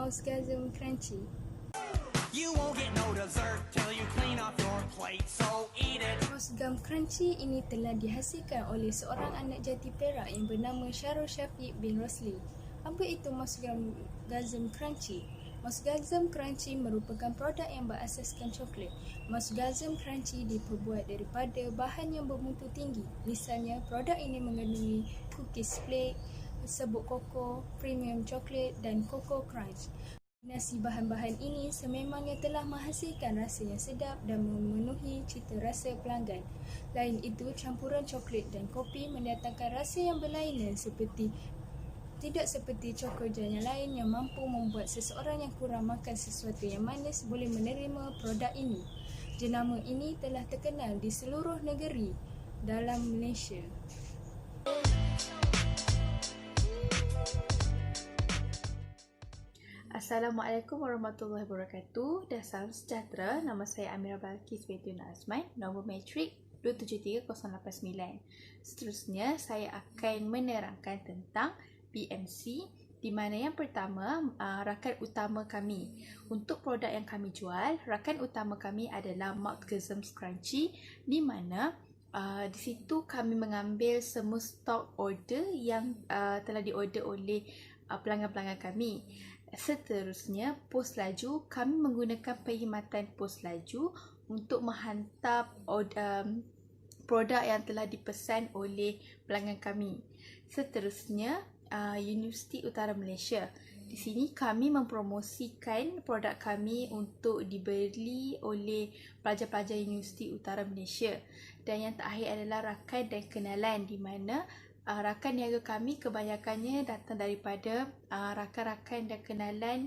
Mousgasm Crunchy. You won't get no dessert till you clean off your plate, so eat it. Mousgasm Crunchy ini telah dihasilkan oleh seorang anak jati Perak yang bernama Syarul Syafiq bin Rosli. Apa itu Mousgasm Crunchy? Mousgasm Crunchy merupakan produk yang berasaskan coklat. Mousgasm Crunchy diperbuat daripada bahan yang bermutu tinggi. Misalnya, produk ini mengandungi cookies flake, serbuk koko, premium coklat dan Coco Crunch. Kombinasi bahan-bahan ini sememangnya telah menghasilkan rasa yang sedap dan memenuhi cita rasa pelanggan. Lain itu, campuran coklat dan kopi mendatangkan rasa yang berlainan tidak seperti cokojan yang lain yang mampu membuat seseorang yang kurang makan sesuatu yang manis boleh menerima produk ini. Jenama ini telah terkenal di seluruh negeri dalam Malaysia. Assalamualaikum warahmatullahi wabarakatuh dan salam sejahtera. Nama saya Amira Balkis Betun Azman, nombor matrik 273089. Seterusnya, saya akan menerangkan tentang PMC, di mana yang pertama rakan utama kami. Untuk produk yang kami jual, rakan utama kami adalah Mousgasm Crunchy, di mana di situ kami mengambil semua stok order yang telah diorder oleh pelanggan-pelanggan kami. Seterusnya, pos laju, kami menggunakan perkhidmatan pos laju untuk menghantar produk yang telah dipesan oleh pelanggan kami. Seterusnya, Universiti Utara Malaysia. Di sini kami mempromosikan produk kami untuk dibeli oleh pelajar-pelajar Universiti Utara Malaysia. Dan yang terakhir adalah rakan dan kenalan, di mana rakan niaga kami kebanyakannya datang daripada rakan-rakan dan kenalan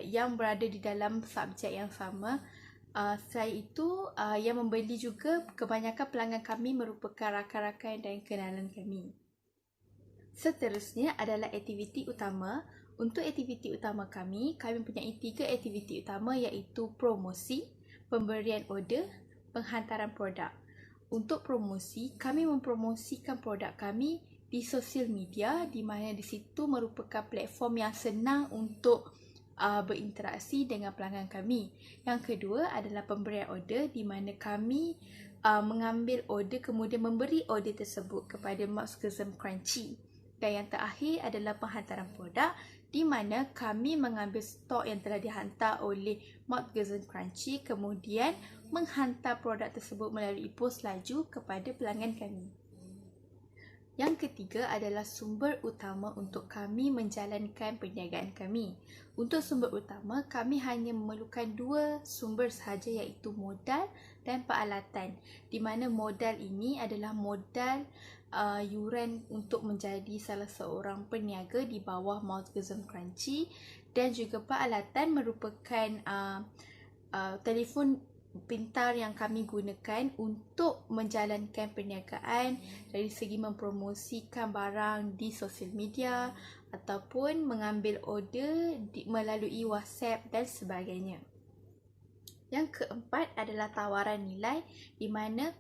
yang berada di dalam subjek yang sama. Selain itu, yang membeli juga kebanyakan pelanggan kami merupakan rakan-rakan dan kenalan kami. Seterusnya adalah aktiviti utama. Untuk aktiviti utama kami mempunyai 3 aktiviti utama, iaitu promosi, pemberian order, penghantaran produk. Untuk promosi, kami mempromosikan produk kami di sosial media, di mana di situ merupakan platform yang senang untuk berinteraksi dengan pelanggan kami. Yang kedua adalah pemberian order, di mana kami mengambil order kemudian memberi order tersebut kepada Mousgasm Crunchy. Dan yang terakhir adalah penghantaran produk, di mana kami mengambil stok yang telah dihantar oleh Mousgasm Crunchy kemudian menghantar produk tersebut melalui pos laju kepada pelanggan kami. Yang ketiga adalah sumber utama untuk kami menjalankan perniagaan kami. Untuk sumber utama, kami hanya memerlukan 2 sumber sahaja, iaitu modal dan peralatan. Di mana modal ini adalah modal yuran untuk menjadi salah seorang peniaga di bawah Mousgasm Crunchy, dan juga peralatan merupakan telefon pintar yang kami gunakan untuk menjalankan perniagaan, dari segi mempromosikan barang di sosial media ataupun mengambil order melalui WhatsApp dan sebagainya. Yang keempat adalah tawaran nilai, di mana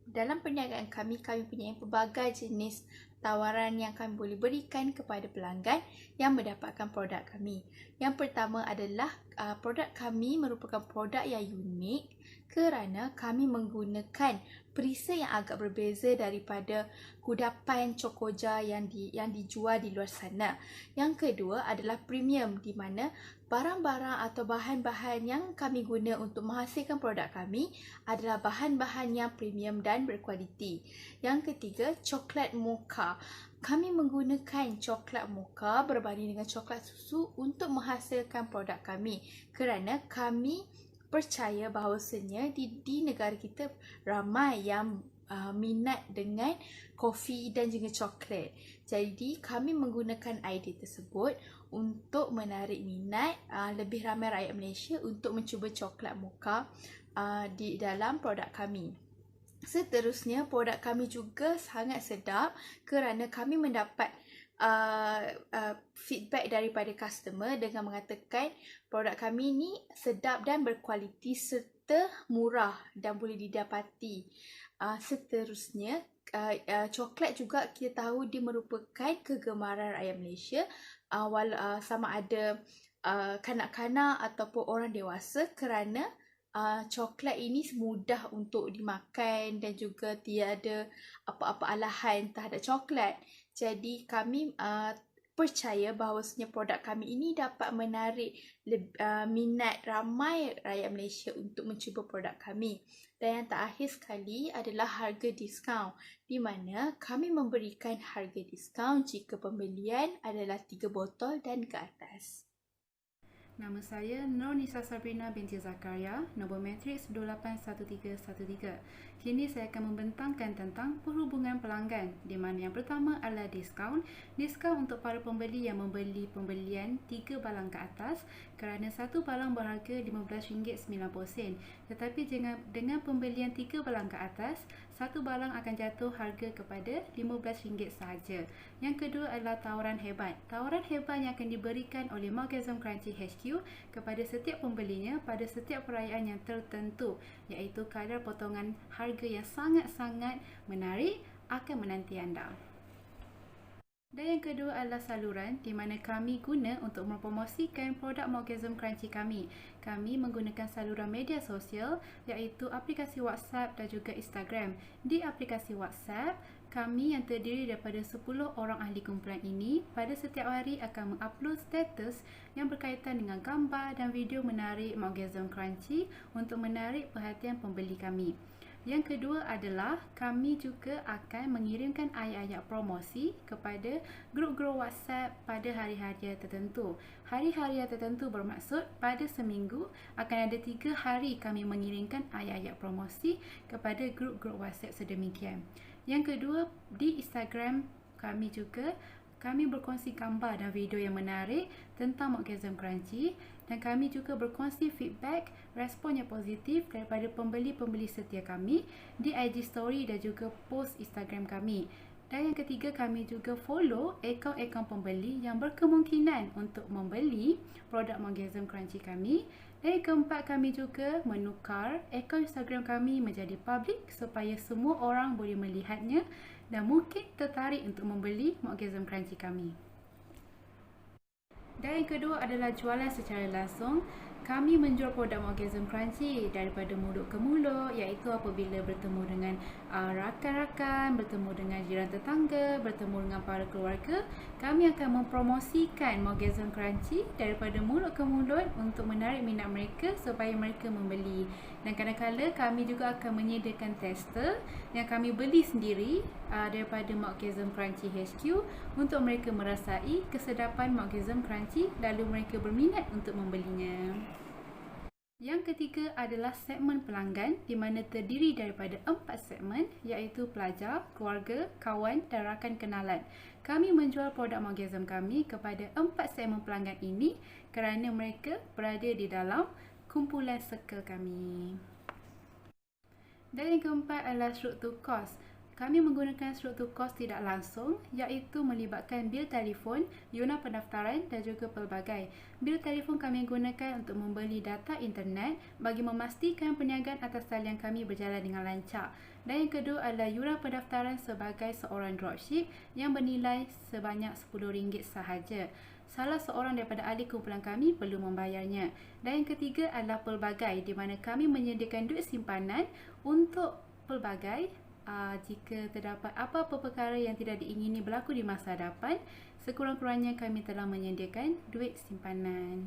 dalam perniagaan kami punya pelbagai jenis tawaran yang kami boleh berikan kepada pelanggan yang mendapatkan produk kami. Yang pertama adalah produk kami merupakan produk yang unik kerana kami menggunakan perisai yang agak berbeza daripada kudapan cokoja yang dijual di luar sana. Yang kedua adalah premium, di mana barang-barang atau bahan-bahan yang kami guna untuk menghasilkan produk kami adalah bahan-bahan yang premium dan berkualiti. Yang ketiga, coklat mocha. Kami menggunakan coklat mocha berbanding dengan coklat susu untuk menghasilkan produk kami, kerana kami percaya bahawasanya di negara kita ramai yang minat dengan kopi dan juga coklat. Jadi kami menggunakan idea tersebut untuk menarik minat lebih ramai rakyat Malaysia untuk mencuba coklat mocha di dalam produk kami. Seterusnya, produk kami juga sangat sedap kerana kami mendapat feedback daripada customer dengan mengatakan produk kami ni sedap dan berkualiti kata murah dan boleh didapati. Seterusnya, coklat juga kita tahu dia merupakan kegemaran rakyat Malaysia, sama ada kanak-kanak ataupun orang dewasa, kerana coklat ini mudah untuk dimakan dan juga tiada apa-apa alahan terhadap coklat. Jadi kami percaya bahawasanya produk kami ini dapat menarik minat ramai rakyat Malaysia untuk mencuba produk kami. Dan yang terakhir sekali adalah harga diskaun, di mana kami memberikan harga diskaun jika pembelian adalah 3 botol dan ke atas. Nama saya Nurnisa Sabrina binti Zakaria, nombor matriks 281313. Kini saya akan membentangkan tentang perhubungan pelanggan, di mana yang pertama adalah diskaun. Diskaun untuk para pembeli yang membeli pembelian 3 balang ke atas, kerana satu balang berharga RM15.90. Tetapi dengan pembelian 3 balang ke atas, satu balang akan jatuh harga kepada RM15 sahaja. Yang kedua adalah tawaran hebat. Tawaran hebat yang akan diberikan oleh Morgasm Crunchy HQ kepada setiap pembelinya pada setiap perayaan yang tertentu, iaitu kadar potongan harga yang sangat-sangat menarik akan menanti anda. Dan yang kedua adalah saluran di mana kami guna untuk mempromosikan produk Morgasm Crunchy kami. Kami menggunakan saluran media sosial iaitu aplikasi WhatsApp dan juga Instagram. Di aplikasi WhatsApp, kami yang terdiri daripada 10 orang ahli kumpulan ini pada setiap hari akan mengupload status yang berkaitan dengan gambar dan video menarik Morgasm Crunchy untuk menarik perhatian pembeli kami. Yang kedua adalah kami juga akan mengirimkan ayat-ayat promosi kepada grup-grup WhatsApp pada hari-hari tertentu. Hari-hari tertentu bermaksud pada seminggu akan ada 3 hari kami mengirimkan ayat-ayat promosi kepada grup-grup WhatsApp sedemikian. Yang kedua, di Instagram kami berkongsi gambar dan video yang menarik tentang Morgasm Crunchy, dan kami juga berkongsi feedback, respon yang positif daripada pembeli-pembeli setia kami di IG Story dan juga post Instagram kami. Dan yang ketiga, kami juga follow akaun-akaun pembeli yang berkemungkinan untuk membeli produk Morgasm Crunchy kami. Dan yang keempat, kami juga menukar akaun Instagram kami menjadi public supaya semua orang boleh melihatnya dan mungkin tertarik untuk membeli Morgasm Crunchy kami. Dan yang kedua adalah jualan secara langsung. Kami menjual produk Morgasm Crunchy daripada mulut ke mulut, iaitu apabila bertemu dengan rakan-rakan, bertemu dengan jiran tetangga, bertemu dengan para keluarga, kami akan mempromosikan Morgasm Crunchy daripada mulut ke mulut untuk menarik minat mereka supaya mereka membeli. Dan kadang-kadang kami juga akan menyediakan tester yang kami beli sendiri daripada Morgasm Crunchy HQ untuk mereka merasai kesedapan Morgasm Crunchy lalu mereka berminat untuk membelinya. Yang ketiga adalah segmen pelanggan di mana terdiri daripada 4 segmen, iaitu pelajar, keluarga, kawan dan rakan kenalan. Kami menjual produk Morgasm kami kepada 4 segmen pelanggan ini kerana mereka berada di dalam kumpulan circle kami. Dan yang keempat adalah struktur kos. Kami menggunakan struktur kos tidak langsung, iaitu melibatkan bil telefon, iuran pendaftaran dan juga pelbagai. Bil telefon kami gunakan untuk membeli data internet bagi memastikan perniagaan atas talian kami berjalan dengan lancar. Dan yang kedua adalah iuran pendaftaran sebagai seorang dropship yang bernilai sebanyak RM10 sahaja. Salah seorang daripada ahli kumpulan kami perlu membayarnya. Dan yang ketiga adalah pelbagai, di mana kami menyediakan duit simpanan untuk pelbagai. Jika terdapat apa-apa perkara yang tidak diingini berlaku di masa hadapan, sekurang-kurangnya kami telah menyediakan duit simpanan.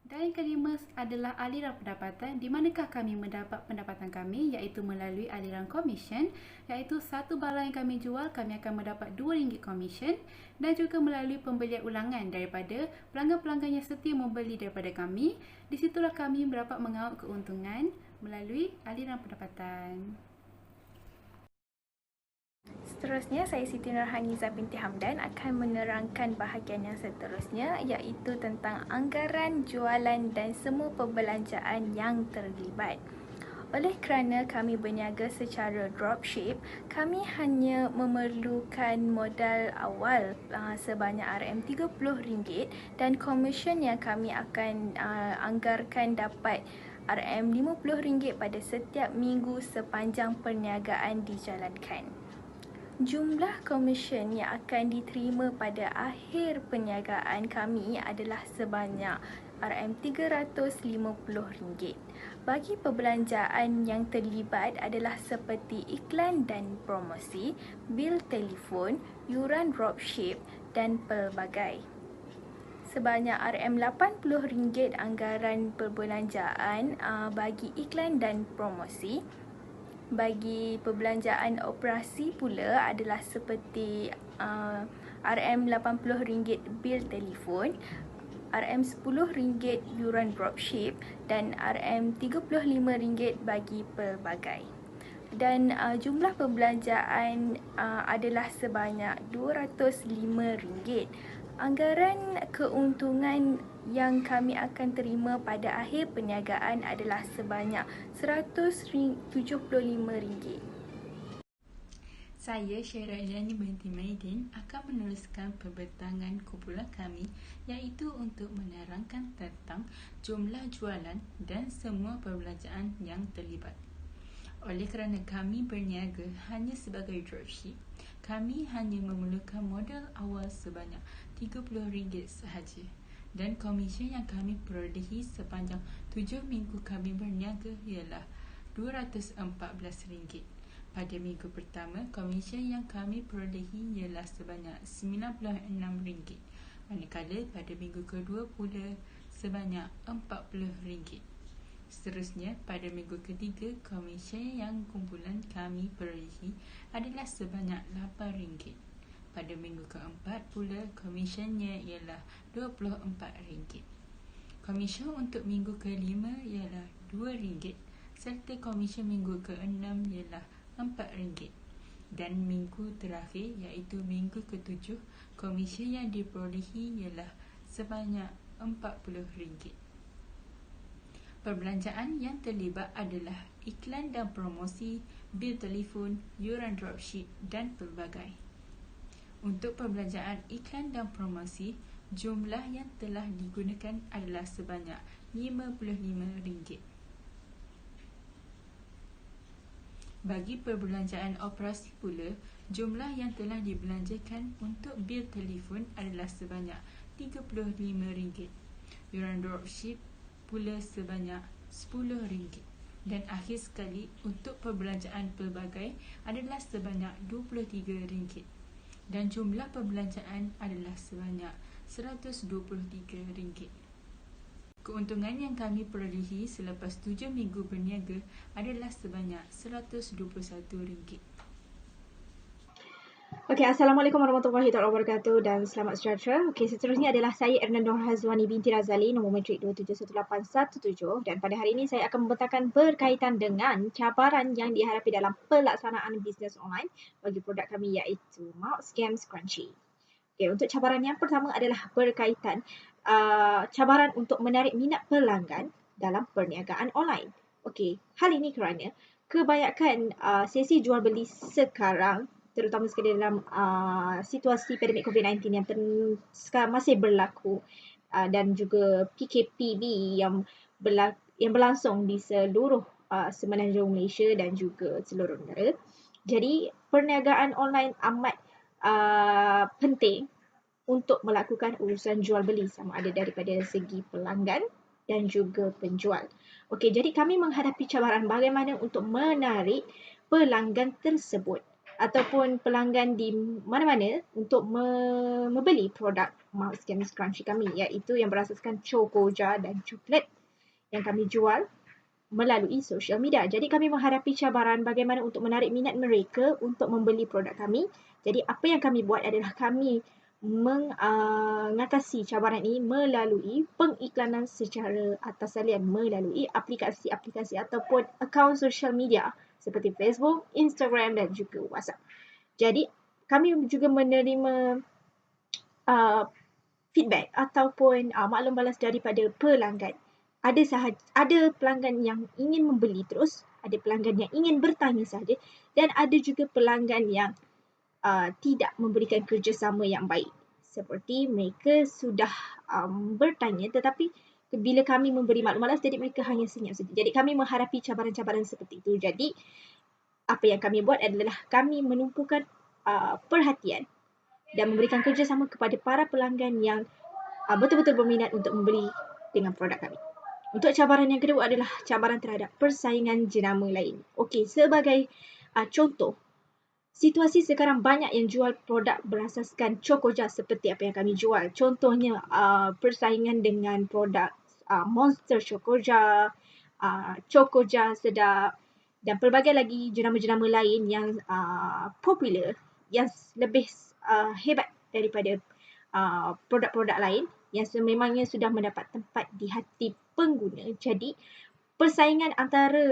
Dan yang kelima adalah aliran pendapatan, di manakah kami mendapat pendapatan kami, iaitu melalui aliran komisen, iaitu satu barang yang kami jual, kami akan mendapat RM2 komisen, dan juga melalui pembelian ulangan daripada pelanggan-pelanggan yang setia membeli daripada kami. Di situlah kami dapat mengaut keuntungan melalui aliran pendapatan. Seterusnya, saya Siti Nurhaniza binti Hamdan akan menerangkan bahagian yang seterusnya, iaitu tentang anggaran, jualan dan semua perbelanjaan yang terlibat. Oleh kerana kami berniaga secara dropship, kami hanya memerlukan modal awal sebanyak RM30 dan komisen yang kami akan anggarkan dapat RM50 pada setiap minggu sepanjang perniagaan dijalankan. Jumlah komisen yang akan diterima pada akhir perniagaan kami adalah sebanyak RM350. Bagi perbelanjaan yang terlibat adalah seperti iklan dan promosi, bil telefon, yuran dropship dan pelbagai. Sebanyak RM80 anggaran perbelanjaan bagi iklan dan promosi. Bagi perbelanjaan operasi pula adalah seperti RM80 bil telefon, RM10 yuran dropship dan RM35 bagi pelbagai. Dan jumlah perbelanjaan adalah sebanyak RM205. Anggaran keuntungan yang kami akan terima pada akhir perniagaan adalah sebanyak RM175. Saya Syara Iliani binti Maidin akan menuliskan pembentangan kumpulan kami iaitu untuk menerangkan tentang jumlah jualan dan semua perbelanjaan yang terlibat. Oleh kerana kami berniaga hanya sebagai dropship, kami hanya memerlukan modal awal sebanyak RM30 sahaja dan komisen yang kami perolehi sepanjang 7 minggu kami berniaga ialah RM214. Pada minggu pertama, komisen yang kami perolehi ialah sebanyak RM96, manakala pada minggu kedua pula sebanyak RM40. Seterusnya, pada minggu ketiga, komisen yang kumpulan kami perolehi adalah sebanyak RM8. Pada minggu keempat pula, komisennya ialah RM24. Komisen untuk minggu kelima ialah RM2 serta komisen minggu keenam ialah RM4. Dan minggu terakhir iaitu minggu ketujuh, komisen yang diperolehi ialah sebanyak RM40. Perbelanjaan yang terlibat adalah iklan dan promosi, bil telefon, yuran dropship dan pelbagai. Untuk perbelanjaan iklan dan promosi, jumlah yang telah digunakan adalah sebanyak RM55. Bagi perbelanjaan operasi pula, jumlah yang telah dibelanjakan untuk bil telefon adalah sebanyak RM35. Yuran dropship pula sebanyak RM10. Dan akhir sekali, untuk perbelanjaan pelbagai adalah sebanyak RM23. Dan jumlah perbelanjaan adalah sebanyak RM123. Keuntungan yang kami perolehi selepas 7 minggu berniaga adalah sebanyak RM121. Okey, Assalamualaikum warahmatullahi wabarakatuh dan selamat sejahtera. Okey, seterusnya adalah saya Erna Nur Hazwani binti Razali, nombor matrik 271817, dan pada hari ini saya akan membentangkan berkaitan dengan cabaran yang dihadapi dalam pelaksanaan bisnes online bagi produk kami iaitu Mouse Games Crunchy. Okey, untuk cabaran yang pertama adalah berkaitan cabaran untuk menarik minat pelanggan dalam perniagaan online. Okey, hal ini kerana kebanyakan sesi jual beli sekarang, terutama sekali dalam situasi pandemik COVID-19 yang sekarang masih berlaku dan juga PKPB yang berlangsung di seluruh semenanjung Malaysia dan juga seluruh negara. Jadi perniagaan online amat penting untuk melakukan urusan jual beli sama ada daripada segi pelanggan dan juga penjual. Okey, jadi kami menghadapi cabaran bagaimana untuk menarik pelanggan tersebut ataupun pelanggan di mana-mana untuk membeli produk Mouse Games Crunchy kami iaitu yang berasaskan Chocoja dan coklat yang kami jual melalui social media. Jadi kami menghadapi cabaran bagaimana untuk menarik minat mereka untuk membeli produk kami. Jadi apa yang kami buat adalah kami mengatasi cabaran ini melalui pengiklanan secara atas talian melalui aplikasi-aplikasi ataupun akaun social media seperti Facebook, Instagram dan juga WhatsApp. Jadi kami juga menerima feedback ataupun maklum balas daripada pelanggan. Ada pelanggan yang ingin membeli terus, ada pelanggan yang ingin bertanya sahaja dan ada juga pelanggan yang tidak memberikan kerjasama yang baik. Seperti mereka sudah bertanya tetapi bila kami memberi maklumat, jadi mereka hanya senyap saja. Jadi kami menghadapi cabaran-cabaran seperti itu. Jadi apa yang kami buat adalah kami menumpukan perhatian dan memberikan kerjasama kepada para pelanggan yang betul-betul berminat untuk membeli dengan produk kami. Untuk cabaran yang kedua adalah cabaran terhadap persaingan jenama lain. Okey, sebagai contoh, situasi sekarang banyak yang jual produk berasaskan Cocoja seperti apa yang kami jual. Contohnya persaingan dengan produk Monster Cocoja, Cocoja sedap dan pelbagai lagi jenama-jenama lain yang popular, yang lebih hebat daripada produk-produk lain yang sememangnya sudah mendapat tempat di hati pengguna. Jadi persaingan antara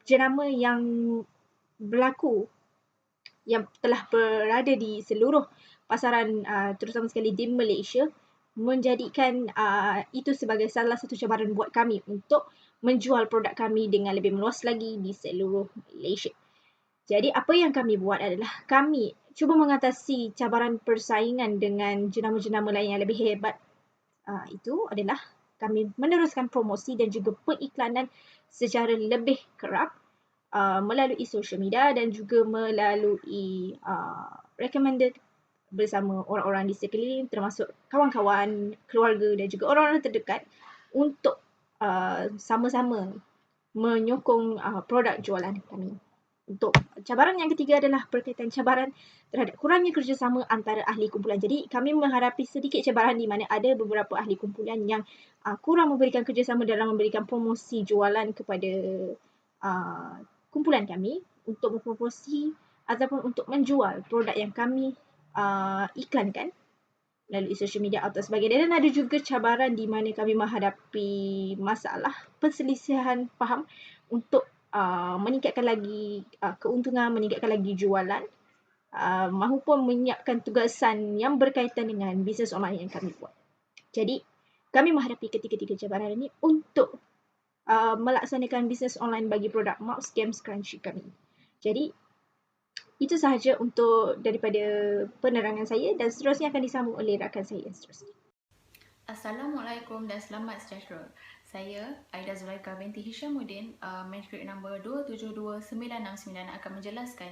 jenama yang berlaku yang telah berada di seluruh pasaran terutama sekali di Malaysia menjadikan itu sebagai salah satu cabaran buat kami untuk menjual produk kami dengan lebih meluas lagi di seluruh Malaysia. Jadi apa yang kami buat adalah kami cuba mengatasi cabaran persaingan dengan jenama-jenama lain yang lebih hebat. Itu adalah kami meneruskan promosi dan juga periklanan secara lebih kerap melalui social media dan juga melalui recommended bersama orang-orang di sekeliling termasuk kawan-kawan, keluarga dan juga orang-orang terdekat untuk sama-sama menyokong produk jualan kami. Untuk cabaran yang ketiga adalah berkaitan cabaran terhadap kurangnya kerjasama antara ahli kumpulan. Jadi kami menghadapi sedikit cabaran di mana ada beberapa ahli kumpulan yang kurang memberikan kerjasama dalam memberikan promosi jualan kepada kumpulan kami untuk mempromosi ataupun untuk menjual produk yang kami iklankan melalui social media atau sebagainya. Dan ada juga cabaran di mana kami menghadapi masalah perselisihan faham untuk meningkatkan lagi keuntungan, meningkatkan lagi jualan mahupun menyiapkan tugasan yang berkaitan dengan bisnes online yang kami buat. Jadi kami menghadapi ketiga-tiga cabaran ini untuk melaksanakan bisnes online bagi produk Mouse Games Crunchy kami. Jadi itu sahaja untuk daripada penerangan saya dan seterusnya akan disambung oleh rakan saya seterusnya. Assalamualaikum dan selamat sejahtera. Saya, Aida Zulaika binti Hishamuddin, matrik nombor 272969 akan menjelaskan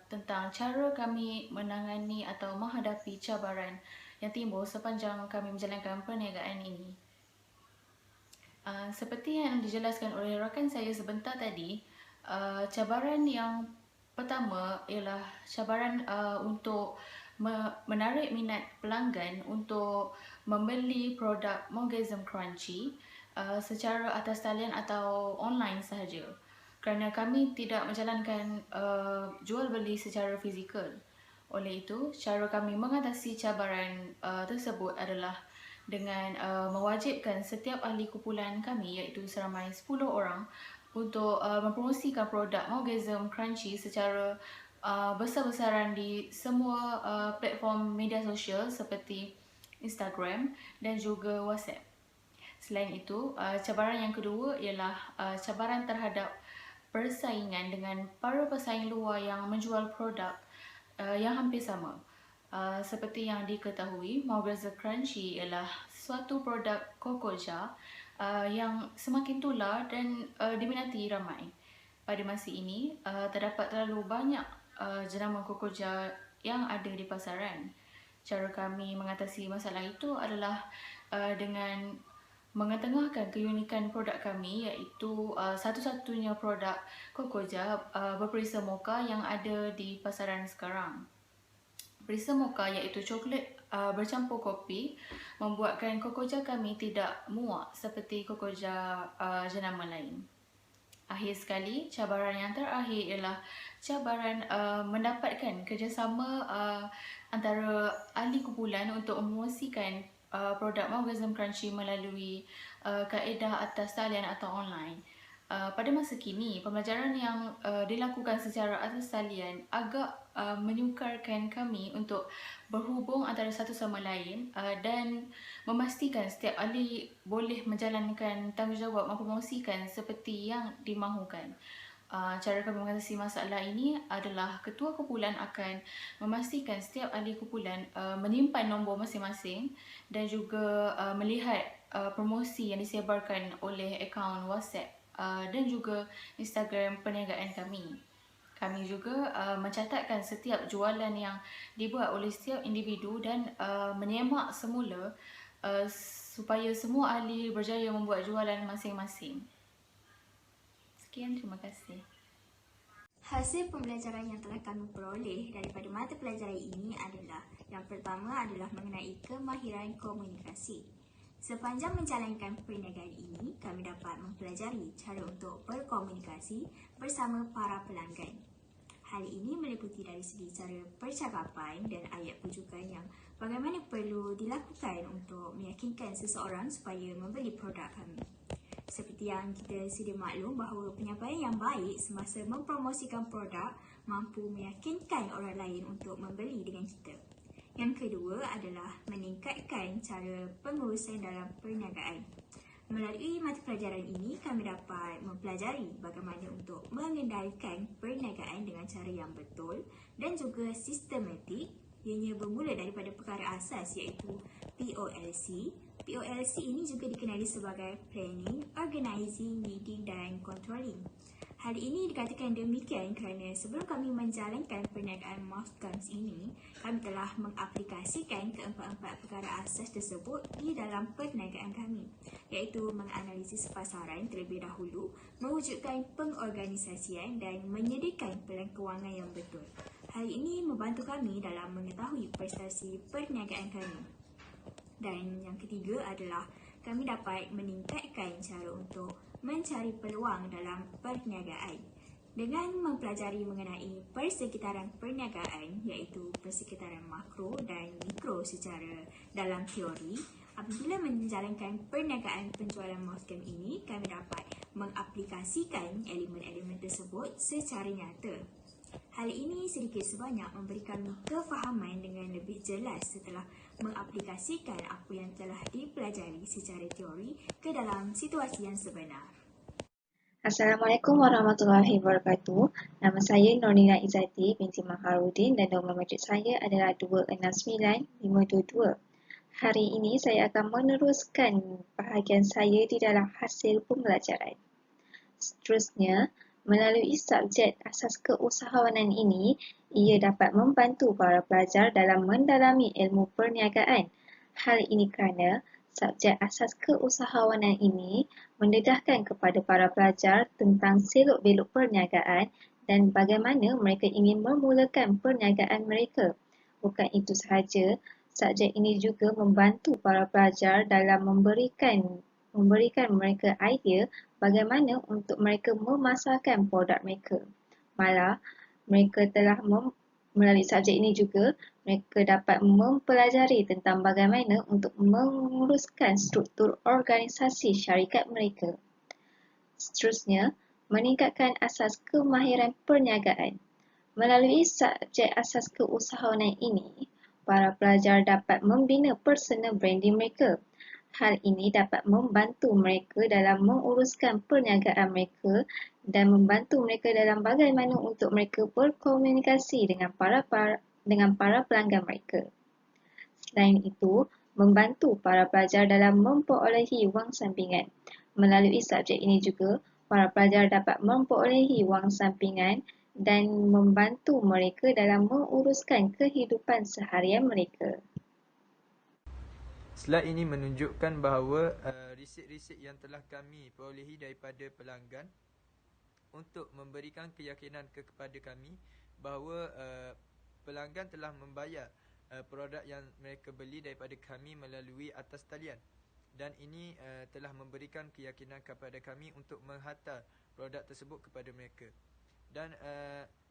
tentang cara kami menangani atau menghadapi cabaran yang timbul sepanjang kami menjalankan perniagaan ini. Seperti yang dijelaskan oleh rakan saya sebentar tadi, cabaran yang pertama ialah cabaran untuk menarik minat pelanggan untuk membeli produk Mogasm Crunchy secara atas talian atau online sahaja, kerana kami tidak menjalankan jual beli secara fizikal. Oleh itu, cara kami mengatasi cabaran tersebut adalah dengan mewajibkan setiap ahli kumpulan kami iaitu seramai 10 orang untuk mempromosikan produk Mogasm Crunchy secara besar-besaran di semua platform media sosial seperti Instagram dan juga WhatsApp. Selain itu, cabaran yang kedua ialah cabaran terhadap persaingan dengan para pesaing luar yang menjual produk yang hampir sama. Seperti yang diketahui, Mogasm Crunchy ialah suatu produk Cocoja yang semakin tular dan diminati ramai. Pada masa ini, terdapat terlalu banyak jenama Cocoja yang ada di pasaran. Cara kami mengatasi masalah itu adalah dengan mengetengahkan keunikan produk kami iaitu satu-satunya produk Cocoja berperisa mocha yang ada di pasaran sekarang. Perisa mocha iaitu coklat bercampur kopi membuatkan Cocoja kami tidak muak seperti Cocoja jenama lain. Akhir sekali, cabaran yang terakhir ialah cabaran mendapatkan kerjasama antara ahli kumpulan untuk mempromosikan produk Mogasm Crunchy melalui kaedah atas talian atau online. Pada masa kini, pembelajaran yang dilakukan secara atas talian agak menyukarkan kami untuk berhubung antara satu sama lain dan memastikan setiap ahli boleh menjalankan tanggungjawab mempromosikan seperti yang dimahukan. Cara kami mengatasi masalah ini adalah ketua kumpulan akan memastikan setiap ahli kumpulan menyimpan nombor masing-masing dan juga melihat promosi yang disebarkan oleh akaun WhatsApp dan juga Instagram perniagaan kami. Kami juga mencatatkan setiap jualan yang dibuat oleh setiap individu dan menyemak semula supaya semua ahli berjaya membuat jualan masing-masing. Sekian, terima kasih. Hasil pembelajaran yang telah kami peroleh daripada mata pelajaran ini adalah yang pertama adalah mengenai kemahiran komunikasi. Sepanjang menjalankan perniagaan ini, kami dapat mempelajari cara untuk berkomunikasi bersama para pelanggan. Hal ini meliputi dari segi cara percakapan dan ayat pujukan yang bagaimana perlu dilakukan untuk meyakinkan seseorang supaya membeli produk kami. Seperti yang kita sedia maklum bahawa penyampaian yang baik semasa mempromosikan produk mampu meyakinkan orang lain untuk membeli dengan kita. Yang kedua adalah meningkatkan cara pengurusan dalam perniagaan. Melalui mata pelajaran ini, kami dapat mempelajari bagaimana untuk mengendalikan perniagaan dengan cara yang betul dan juga sistematik. Ianya bermula daripada perkara asas iaitu POLC. POLC ini juga dikenali sebagai Planning, Organizing, Leading dan Controlling. Hal ini dikatakan demikian kerana sebelum kami menjalankan perniagaan Mouthguns ini, kami telah mengaplikasikan keempat-empat perkara asas tersebut di dalam perniagaan kami, iaitu menganalisis pasaran terlebih dahulu, mewujudkan pengorganisasian dan menyediakan pelan kewangan yang betul. Hal ini membantu kami dalam mengetahui prestasi perniagaan kami. Dan yang ketiga adalah kami dapat meningkatkan cara untuk mencari peluang dalam perniagaan. Dengan mempelajari mengenai persekitaran perniagaan iaitu persekitaran makro dan mikro secara dalam teori, apabila menjalankan perniagaan penjualan Mouthguns ini, kami dapat mengaplikasikan elemen-elemen tersebut secara nyata. Hal ini sedikit sebanyak memberikan kefahaman dengan lebih jelas setelah mengaplikasikan apa yang telah dipelajari secara teori ke dalam situasi yang sebenar. Assalamualaikum warahmatullahi wabarakatuh. Nama saya Nurnina Izzati binti Makharudin dan nombor matrik saya adalah 269522. Hari ini saya akan meneruskan bahagian saya di dalam hasil pembelajaran. Seterusnya, melalui subjek asas keusahawanan ini, ia dapat membantu para pelajar dalam mendalami ilmu perniagaan. Hal ini kerana subjek asas keusahawanan ini mendedahkan kepada para pelajar tentang selok-belok perniagaan dan bagaimana mereka ingin memulakan perniagaan mereka. Bukan itu sahaja, subjek ini juga membantu para pelajar dalam memberikan mereka idea bagaimana untuk mereka memasarkan produk mereka. Malah, mereka telah melalui subjek ini juga, mereka dapat mempelajari tentang bagaimana untuk menguruskan struktur organisasi syarikat mereka. Seterusnya, meningkatkan asas kemahiran perniagaan. Melalui subjek asas keusahawanan ini, para pelajar dapat membina personal branding mereka. Hal ini dapat membantu mereka dalam menguruskan perniagaan mereka dan membantu mereka dalam bagaimana untuk mereka berkomunikasi dengan para pelanggan mereka. Selain itu, membantu para pelajar dalam memperolehi wang sampingan. Melalui subjek ini juga, para pelajar dapat memperolehi wang sampingan dan membantu mereka dalam menguruskan kehidupan seharian mereka. Slide ini menunjukkan bahawa riset-riset yang telah kami perolehi daripada pelanggan untuk memberikan keyakinan kepada kami bahawa pelanggan telah membayar produk yang mereka beli daripada kami melalui atas talian, dan ini telah memberikan keyakinan kepada kami untuk menghantar produk tersebut kepada mereka. Dan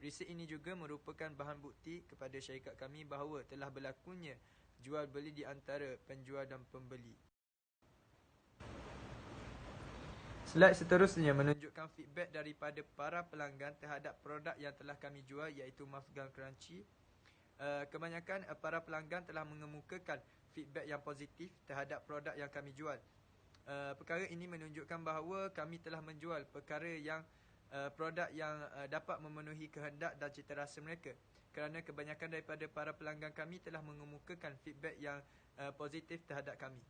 riset ini juga merupakan bahan bukti kepada syarikat kami bahawa telah berlakunya jual beli di antara penjual dan pembeli. Slide seterusnya menunjukkan feedback daripada para pelanggan terhadap produk yang telah kami jual iaitu Mouthguns Crunchy. Kebanyakan para pelanggan telah mengemukakan feedback yang positif terhadap produk yang kami jual. Perkara ini menunjukkan bahawa kami telah menjual produk yang dapat memenuhi kehendak dan citarasa mereka, kerana kebanyakan daripada para pelanggan kami telah mengemukakan feedback yang positif terhadap kami.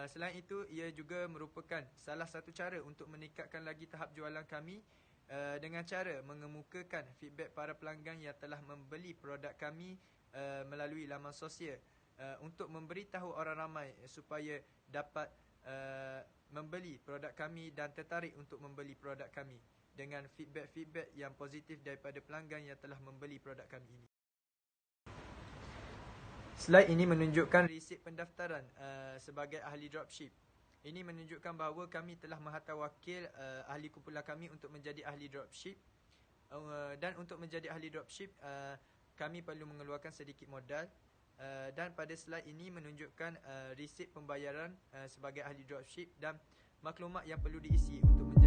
Selain itu, ia juga merupakan salah satu cara untuk meningkatkan lagi tahap jualan kami dengan cara mengemukakan feedback para pelanggan yang telah membeli produk kami melalui laman sosial untuk memberitahu orang ramai supaya dapat membeli produk kami dan tertarik untuk membeli produk kami dengan feedback-feedback yang positif daripada pelanggan yang telah membeli produk kami ini. Slide ini menunjukkan resip pendaftaran sebagai ahli dropship. Ini menunjukkan bahawa kami telah menghantar wakil ahli kumpulan kami untuk menjadi ahli dropship. Dan untuk menjadi ahli dropship, kami perlu mengeluarkan sedikit modal. Dan pada slide ini menunjukkan resip pembayaran sebagai ahli dropship dan maklumat yang perlu diisi untuk